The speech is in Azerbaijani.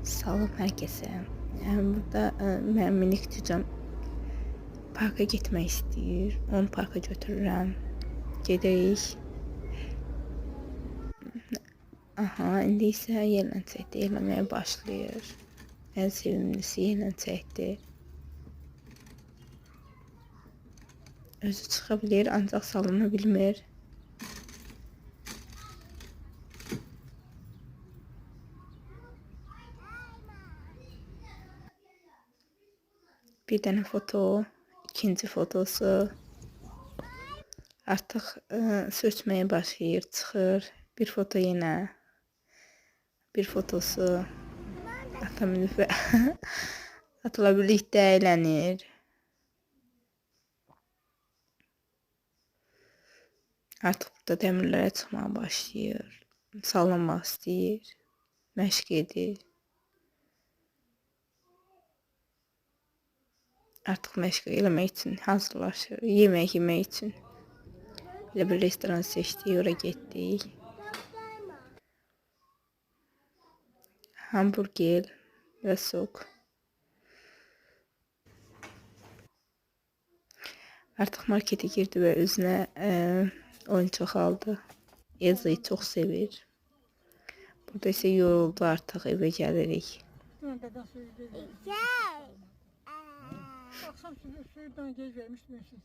Salam hər kəsə. Burada mənim minik cücəm parka getmək istəyir. Onu parka götürürəm. Gedirik. Aha, indi isə yerlə çəkdi. Yerləməyə başlayır. Ən sevimlisi yerlə çəkdi. Özü çıxa bilir, ancaq salına bilmir. Bir dənə foto, ikinci fotosu. Artıq sürtməyə başlayır, çıxır. Bir foto yenə. Bir fotosu. Ata minib və atla birlikdə əylənir. Artıq burada dəmirlərə çıxmağa başlayır. Sallanmaq istəyir. Məşq edir. Artıq məşq eləmək üçün hazırlaşır. Yemək yemək üçün. Elə bir restoran seçdik, ora getdik. Hamburger və sok. Artıq markete girdi və özünə oyuncaq aldı. Elza'yı çox sevir. Burada isə yoruldu, artıq evə gəlirik. Akşam suyu ben gec vermiştim.